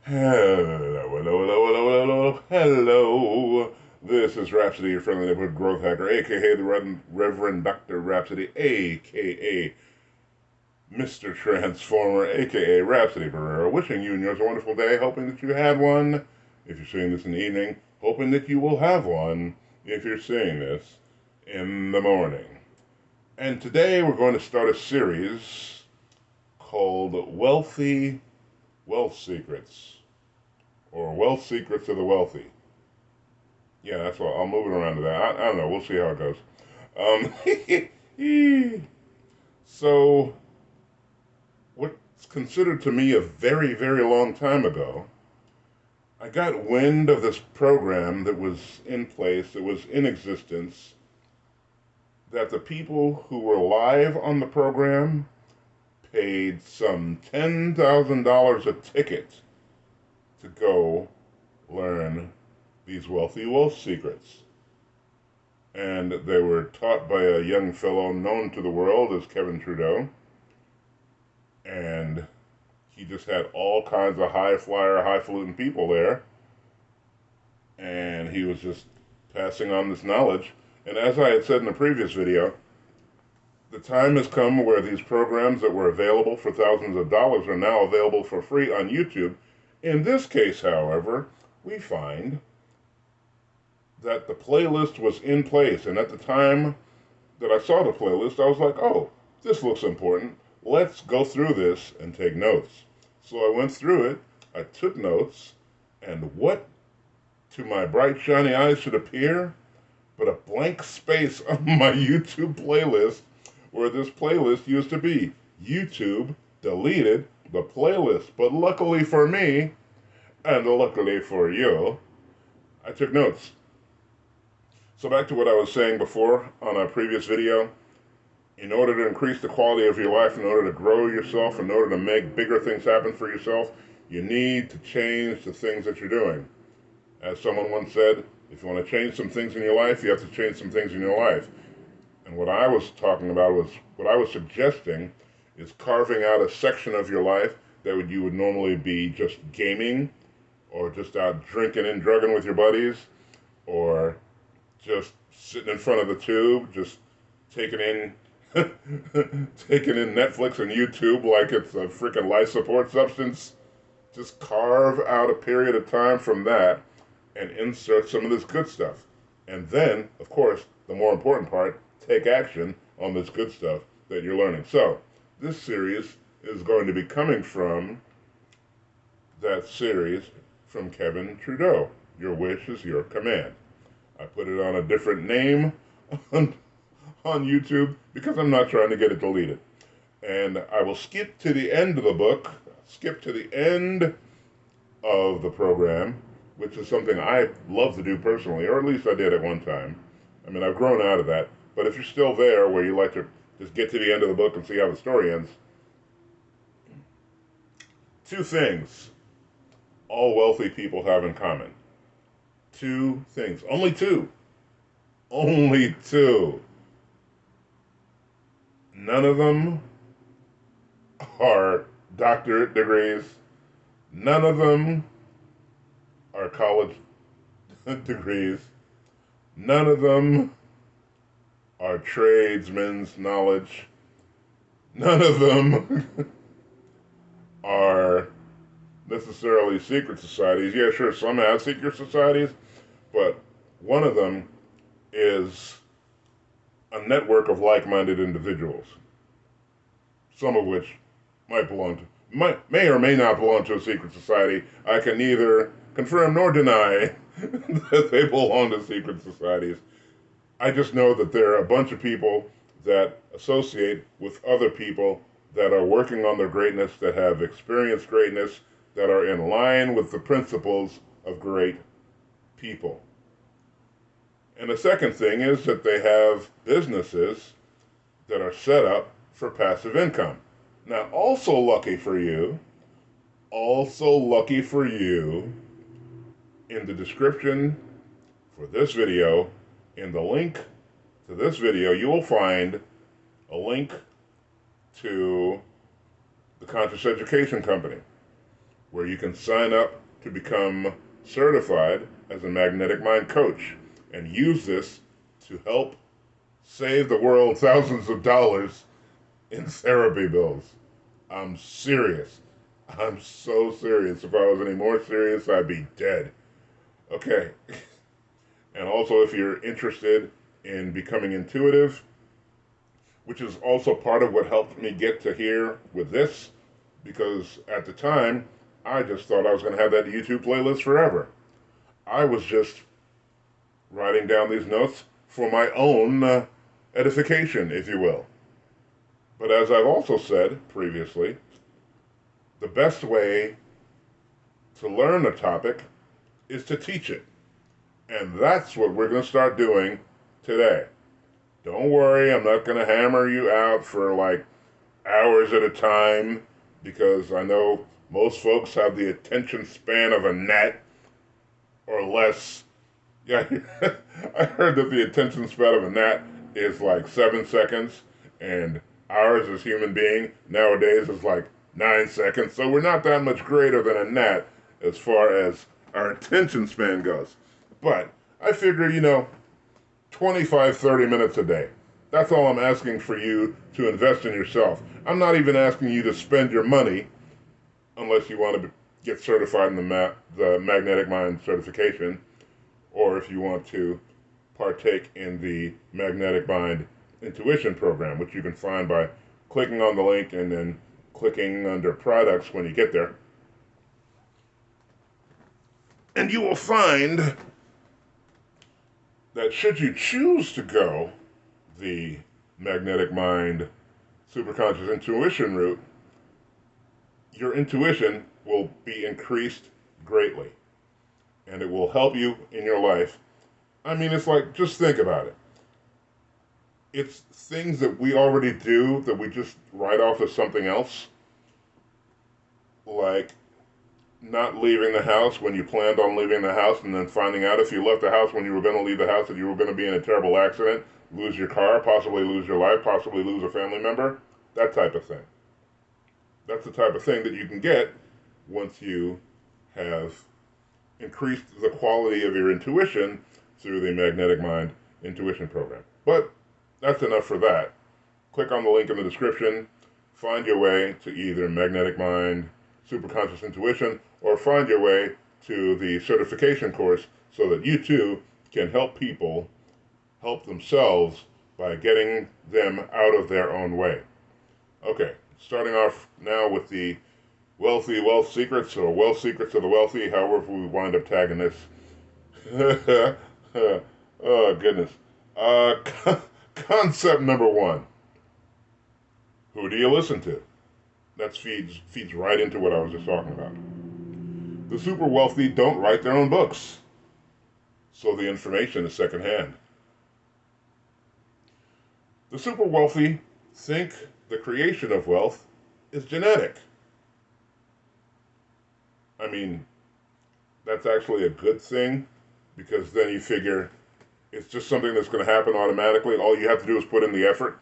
Hello, hello, hello, hello, hello, hello. This is Rhapsody, your friendly neighborhood growth hacker, aka the Reverend Dr. Rhapsody, aka Mr. Transformer, aka Rhapsody Barrera, wishing you and yours a wonderful day, hoping that you had one if you're seeing this in the evening, hoping that you will have one if you're seeing this in the morning. And today we're going to start a series called Wealthy Wealth Secrets, or Wealth Secrets of the Wealthy. Yeah, that's all. I'll move it around to that. I don't know. We'll see how it goes. So, what's considered to me a very, very long time ago, I got wind of this program that was in place, that was in existence, that the people who were live on the program paid some $10,000 a ticket to go learn these wealthy wealth secrets. And they were taught by a young fellow known to the world as Kevin Trudeau. And he just had all kinds of high flyer, highfalutin people there. And he was just passing on this knowledge. And as I had said in the previous video, the time has come where these programs that were available for thousands of dollars are now available for free on YouTube. In this case, however, we find that the playlist was in place, and at the time that I saw the playlist, I was like, oh, this looks important. Let's go through this and take notes. So I went through it, I took notes, and what to my bright, shiny eyes should appear but a blank space on my YouTube playlist where this playlist used to be. YouTube deleted the playlist, but luckily for me, and luckily for you, I took notes. So back to what I was saying before on a previous video, in order to increase the quality of your life, in order to grow yourself, in order to make bigger things happen for yourself, you need to change the things that you're doing. As someone once said, if you want to change some things in your life, you have to change some things in your life. And what I was talking about was, what I was suggesting is carving out a section of your life that you would normally be just gaming, or just out drinking and drugging with your buddies, or just sitting in front of the tube, just taking in taking in Netflix and YouTube like it's a freaking life support substance. Just carve out a period of time from that and insert some of this good stuff. And then, of course, the more important part, take action on this good stuff that you're learning. So, this series is going to be coming from that series from Kevin Trudeau. Your wish is your command. I put it on a different name on, on YouTube because I'm not trying to get it deleted. And I will skip to the end of the book, skip to the end of the program, which is something I love to do personally, or at least I did at one time. I mean, I've grown out of that. But if you're still there where you like to just get to the end of the book and see how the story ends, two things all wealthy people have in common. Two things. Only two. Only two. None of them are doctorate degrees. None of them are college degrees. None of them are tradesmen's knowledge. None of them are necessarily secret societies. Yeah, sure, some have secret societies, but one of them is a network of like-minded individuals, some of which may or may not belong to a secret society. I can neither confirm nor deny that they belong to secret societies. I just know that there are a bunch of people that associate with other people that are working on their greatness, that have experienced greatness, that are in line with the principles of great people. And the second thing is that they have businesses that are set up for passive income. Now, also lucky for you, in the description for this video, in the link to this video, you will find a link to the Conscious Education Company, where you can sign up to become certified as a magnetic mind coach and use this to help save the world thousands of dollars in therapy bills. I'm serious. I'm so serious. If I was any more serious, I'd be dead. Okay. And also, if you're interested in becoming intuitive, which is also part of what helped me get to here with this, because at the time, I just thought I was going to have that YouTube playlist forever. I was just writing down these notes for my own edification, if you will. But as I've also said previously, the best way to learn a topic is to teach it. And that's what we're going to start doing today. Don't worry, I'm not going to hammer you out for like hours at a time, because I know most folks have the attention span of a gnat or less. Yeah, I heard that the attention span of a gnat is like 7 seconds, and ours as human being nowadays is like 9 seconds. So we're not that much greater than a gnat as far as our attention span goes. But I figure, 25, 30 minutes a day. That's all I'm asking for you to invest in yourself. I'm not even asking you to spend your money unless you want to get certified in the Magnetic Mind certification, or if you want to partake in the Magnetic Mind Intuition program, which you can find by clicking on the link and then clicking under products when you get there. And you will find that should you choose to go the Magnetic Mind Superconscious Intuition route, your intuition will be increased greatly. And it will help you in your life. I mean, it's like, just think about it. It's things that we already do that we just write off as something else. Like not leaving the house when you planned on leaving the house, and then finding out if you left the house when you were going to leave the house that you were going to be in a terrible accident, lose your car, possibly lose your life, possibly lose a family member, that type of thing. That's the type of thing that you can get once you have increased the quality of your intuition through the Magnetic Mind Intuition program. But that's enough for that. Click on the link in the description, find your way to either Magnetic Mind Superconscious Intuition, or find your way to the certification course so that you too can help people help themselves by getting them out of their own way. Okay, starting off now with the wealthy wealth secrets, or wealth secrets of the wealthy, however we wind up tagging this. Oh, goodness. Concept number 1. Who do you listen to? That feeds right into what I was just talking about. The super wealthy don't write their own books, so the information is secondhand. The super wealthy think the creation of wealth is genetic. I mean, that's actually a good thing, because then you figure it's just something that's going to happen automatically. All you have to do is put in the effort,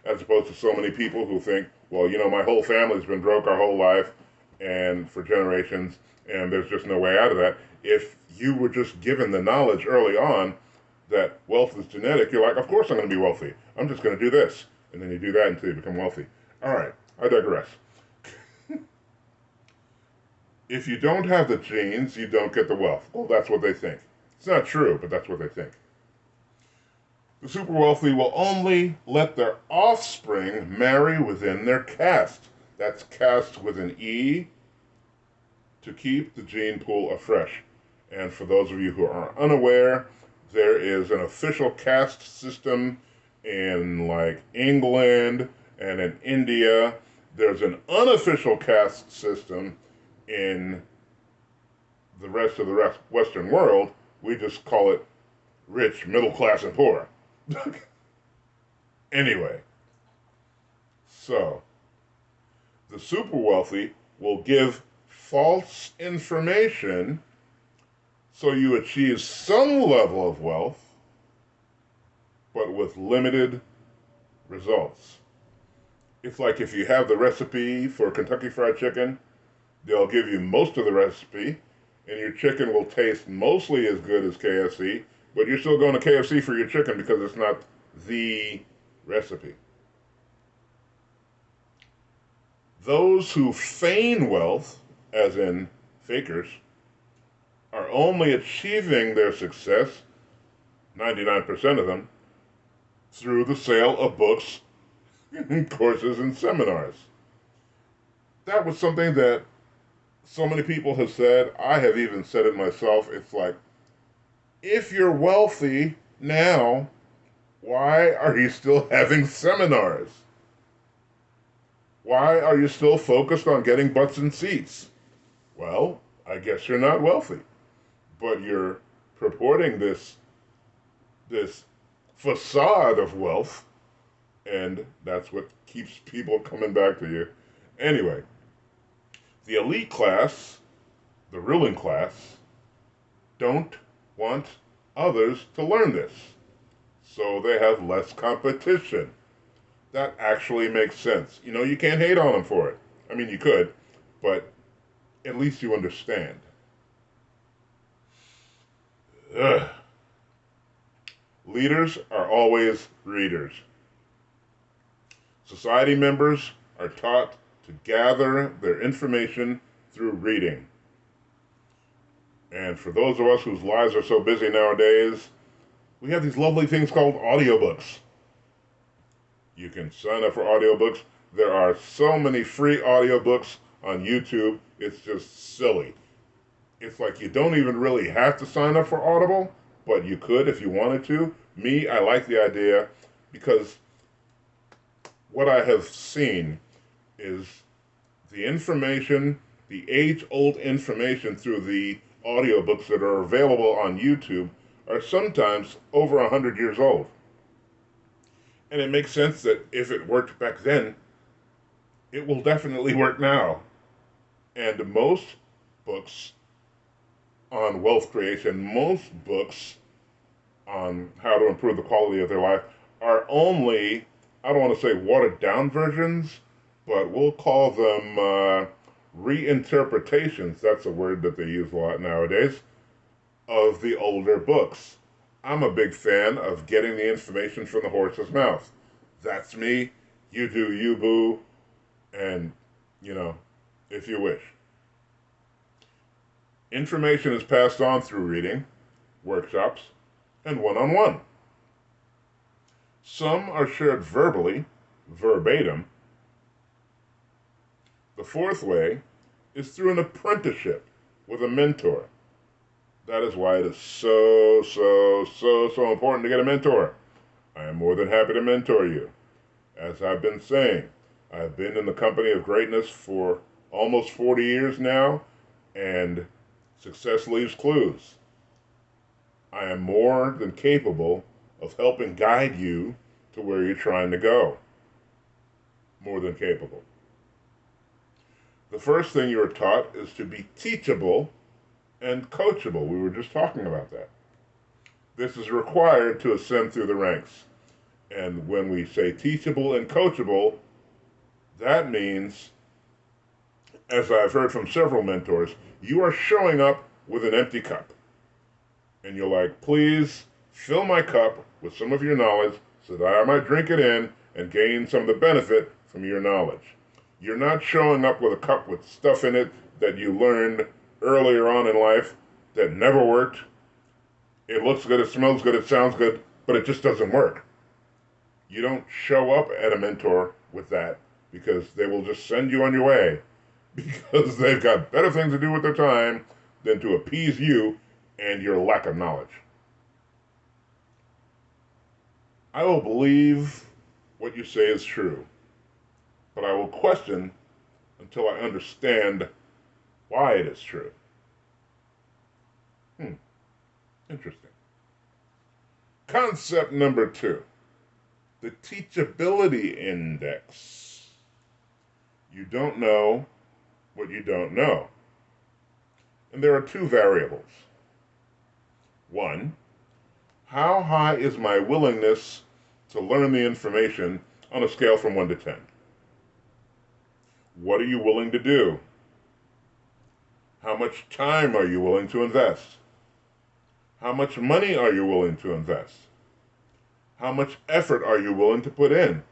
as opposed to so many people who think, well, my whole family's been broke our whole life and for generations, and there's just no way out of that. If you were just given the knowledge early on that wealth is genetic, you're like, of course I'm going to be wealthy. I'm just going to do this. And then you do that until you become wealthy. All right, I digress. If you don't have the genes, you don't get the wealth. Well, that's what they think. It's not true, but that's what they think. The super wealthy will only let their offspring marry within their caste. That's caste with an E, to keep the gene pool afresh. And for those of you who are unaware, there is an official caste system in like England and in India. There's an unofficial caste system in the rest of the Western world. We just call it rich, middle class, and poor. Anyway, so the super wealthy will give false information so you achieve some level of wealth, but with limited results. It's like if you have the recipe for Kentucky Fried Chicken, They'll give you most of the recipe, and your chicken will taste mostly as good as KFC, but you're still going to KFC for your chicken because it's not the recipe. Those who feign wealth, as in fakers, are only achieving their success, 99% of them, through the sale of books, courses, and seminars. That was something that so many people have said. I have even said it myself. It's like, if you're wealthy now, why are you still having seminars? Why are you still focused on getting butts in seats? Well, I guess you're not wealthy, but you're purporting this facade of wealth, and that's what keeps people coming back to you. Anyway, the elite class, the ruling class, don't want others to learn this, so they have less competition. That actually makes sense. You know, you can't hate on them for it. I mean, you could, but at least you understand. Ugh. Leaders are always readers. Society members are taught to gather their information through reading. And for those of us whose lives are so busy nowadays, we have these lovely things called audiobooks. You can sign up for audiobooks. There are so many free audiobooks on YouTube. It's just silly. It's like you don't even really have to sign up for Audible, but you could if you wanted to. Me, I like the idea because what I have seen is the information, the age-old information through the audiobooks that are available on YouTube are sometimes over 100 years old. And it makes sense that if it worked back then, it will definitely work now. And most books on wealth creation, most books on how to improve the quality of their life are only, I don't want to say watered down versions, but we'll call them reinterpretations, that's a word that they use a lot nowadays, of the older books. I'm a big fan of getting the information from the horse's mouth. That's me. You do you, boo. And, you know, if you wish. Information is passed on through reading, workshops, and one-on-one. Some are shared verbally, verbatim. The fourth way is through an apprenticeship with a mentor. That is why it is so important to get a mentor. I am more than happy to mentor you. As I've been saying, I've been in the company of greatness for almost 40 years now, and success leaves clues. I am more than capable of helping guide you to where you're trying to go. More than capable. The first thing you are taught is to be teachable and coachable. We were just talking about that. This is required to ascend through the ranks. And when we say teachable and coachable, that means, as I've heard from several mentors, you are showing up with an empty cup. And you're like, please fill my cup with some of your knowledge so that I might drink it in and gain some of the benefit from your knowledge. You're not showing up with a cup with stuff in it that you learned earlier on in life that never worked. It looks good, it smells good, it sounds good, but it just doesn't work. You don't show up at a mentor with that because they will just send you on your way because they've got better things to do with their time than to appease you and your lack of knowledge. I will believe what you say is true, but I will question until I understand why it is true. Interesting. Concept number 2, the teachability index. You don't know what you don't know. And there are 2 variables. 1, how high is my willingness to learn the information on a scale from 1 to 10? What are you willing to do? How much time are you willing to invest? How much money are you willing to invest? How much effort are you willing to put in?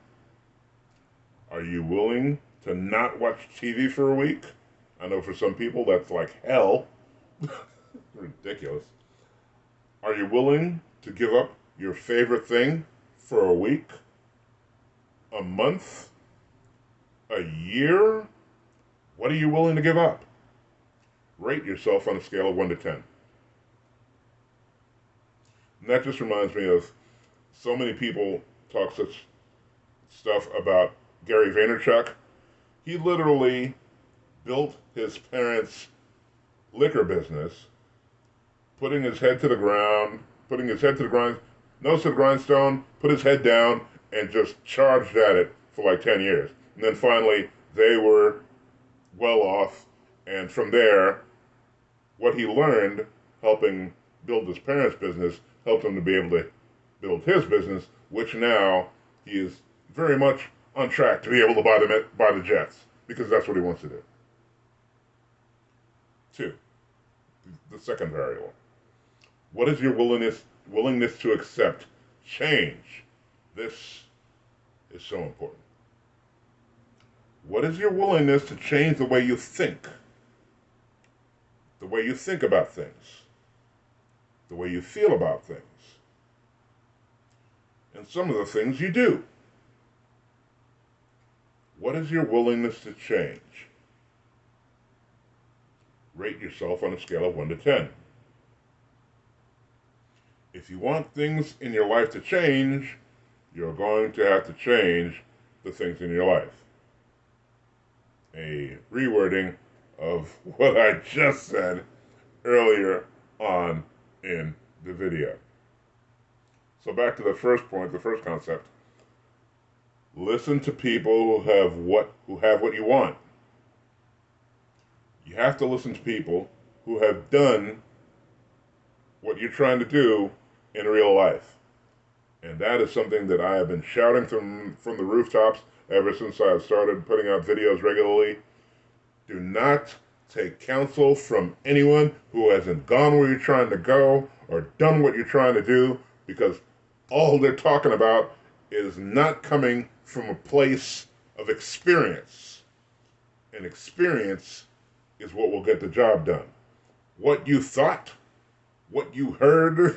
Are you willing to not watch TV for a week? I know for some people that's like hell. Ridiculous. Are you willing to give up your favorite thing for a week? A month? A year? What are you willing to give up? Rate yourself on a scale of 1 to 10. And that just reminds me of so many people talk such stuff about Gary Vaynerchuk. He literally built his parents' liquor business, putting his head to the ground, nose to the grindstone, put his head down, and just charged at it for like 10 years. And then finally, they were well off, and from there, what he learned helping build his parents' business helped him to be able to build his business, which now he is very much on track to be able to buy the Jets, because that's what he wants to do. 2, the second variable. What is your willingness to accept change? This is so important. What is your willingness to change the way you think? The way you think about things. The way you feel about things. And some of the things you do. What is your willingness to change? Rate yourself on a scale of 1 to 10. If you want things in your life to change, you're going to have to change the things in your life. A rewording of what I just said earlier on in the video. So back to the first point, the first concept. Listen to people who have what you want. You have to listen to people who have done what you're trying to do in real life. And that is something that I have been shouting from the rooftops ever since I started putting out videos regularly. Do not take counsel from anyone who hasn't gone where you're trying to go or done what you're trying to do, because all they're talking about is not coming from a place of experience. And experience is what will get the job done. What you thought, what you heard,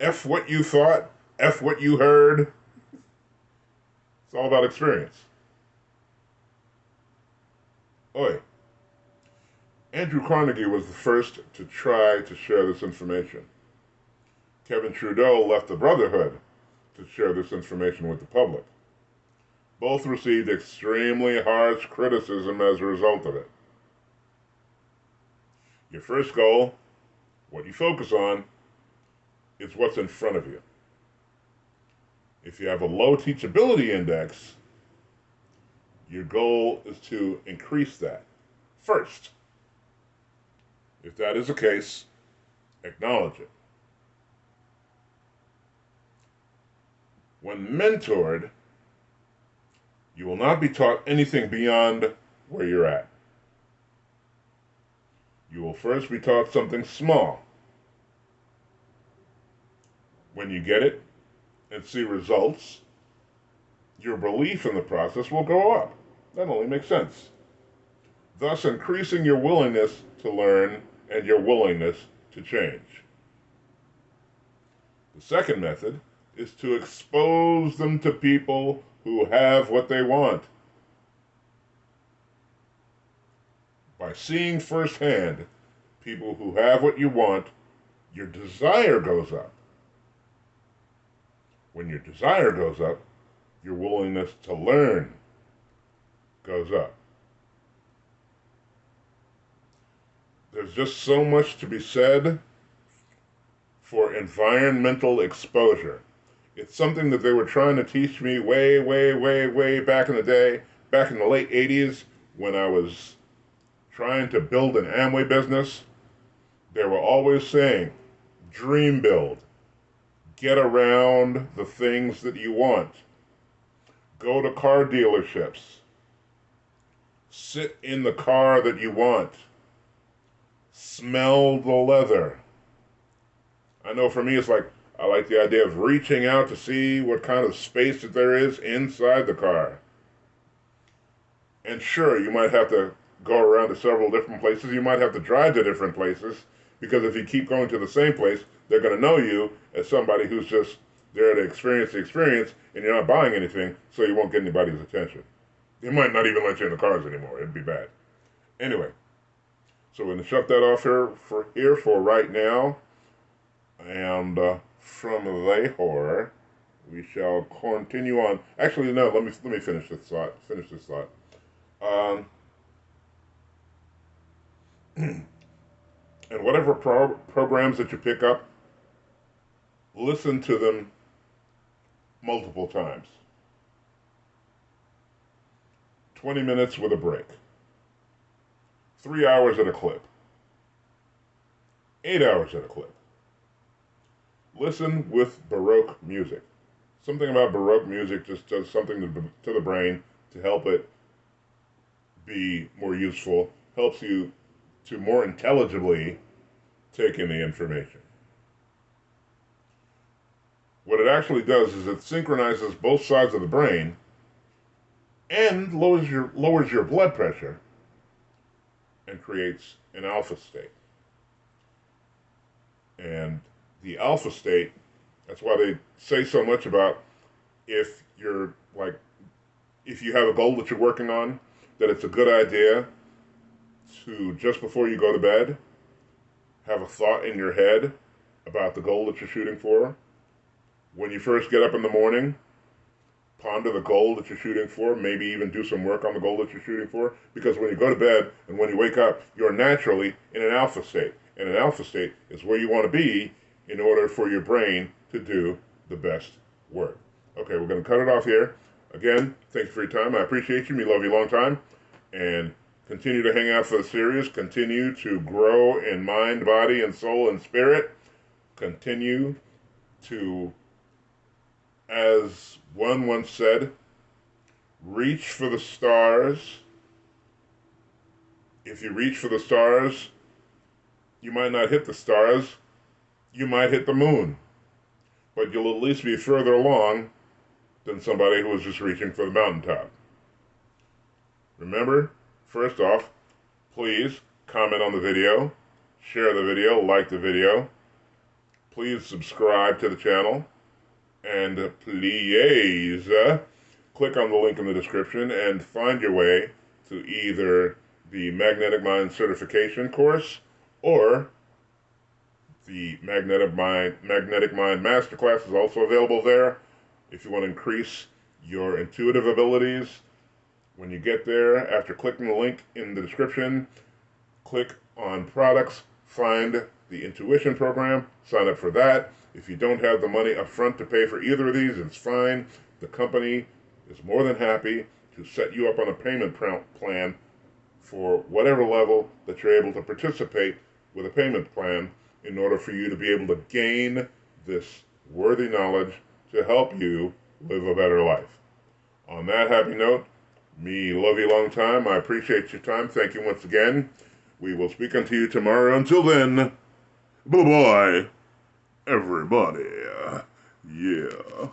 F what you thought, F what you heard. It's all about experience. Oi. Andrew Carnegie was the first to try to share this information. Kevin Trudeau left the Brotherhood to share this information with the public. Both received extremely harsh criticism as a result of it. Your first goal, what you focus on, is what's in front of you. If you have a low teachability index, your goal is to increase that first. If that is the case, acknowledge it. When mentored, you will not be taught anything beyond where you're at. You will first be taught something small. When you get it and see results, your belief in the process will go up. That only makes sense. Thus increasing your willingness to learn and your willingness to change. The second method is to expose them to people who have what they want. By seeing firsthand people who have what you want, your desire goes up. When your desire goes up, your willingness to learn goes up. There's just so much to be said for environmental exposure. It's something that they were trying to teach me way back in the day, back in the late 80s when I was trying to build an Amway business. They were always saying, dream build, get around the things that you want, go to car dealerships, Sit in the car that you want. Smell the leather. I know for me, it's like, I like the idea of reaching out to see what kind of space that there is inside the car. And sure, you might have to go around to several different places. You might have to drive to different places, because if you keep going to the same place, they're going to know you as somebody who's just there to experience the experience, and you're not buying anything, so you won't get anybody's attention. They might not even let you in the cars anymore. It'd be bad. Anyway, so we're going to shut that off here for right now. And from there, we shall continue on. Actually, no. Let me finish this thought. Um, and whatever programs that you pick up, listen to them multiple times. 20 minutes with a break. 3 hours at a clip. 8 hours at a clip. Listen with Baroque music. Something about Baroque music just does something to the brain to help it be more useful, helps you to more intelligibly take in the information. What it actually does is it synchronizes both sides of the brain and lowers your blood pressure and creates an alpha state. And the alpha state, that's why they say so much about if you have a goal that you're working on, that it's a good idea to, just before you go to bed, have a thought in your head about the goal that you're shooting for. When you first get up in the morning, ponder the goal that you're shooting for, maybe even do some work on the goal that you're shooting for, because when you go to bed and when you wake up, you're naturally in an alpha state. And an alpha state is where you want to be in order for your brain to do the best work. Okay, we're going to cut it off here. Again, thank you for your time. I appreciate you. Me love you long time. And continue to hang out for the series. Continue to grow in mind, body, and soul and spirit. Continue to, as one once said, reach for the stars. If you reach for the stars, you might not hit the stars. You might hit the moon. But you'll at least be further along than somebody who was just reaching for the mountaintop. Remember, first off, please comment on the video, share the video, like the video. Please subscribe to the channel. And please click on the link in the description and find your way to either the Magnetic Mind Certification course or the Magnetic Mind Masterclass is also available there. If you want to increase your intuitive abilities, when you get there, after clicking the link in the description, click on products, find the intuition program, sign up for that. If you don't have the money up front to pay for either of these, it's fine. The company is more than happy to set you up on a payment plan for whatever level that you're able to participate with a payment plan in order for you to be able to gain this worthy knowledge to help you live a better life. On that happy note, me love you long time. I appreciate your time. Thank you once again. We will speak unto you tomorrow. Until then, bye-bye, everybody. Yeah.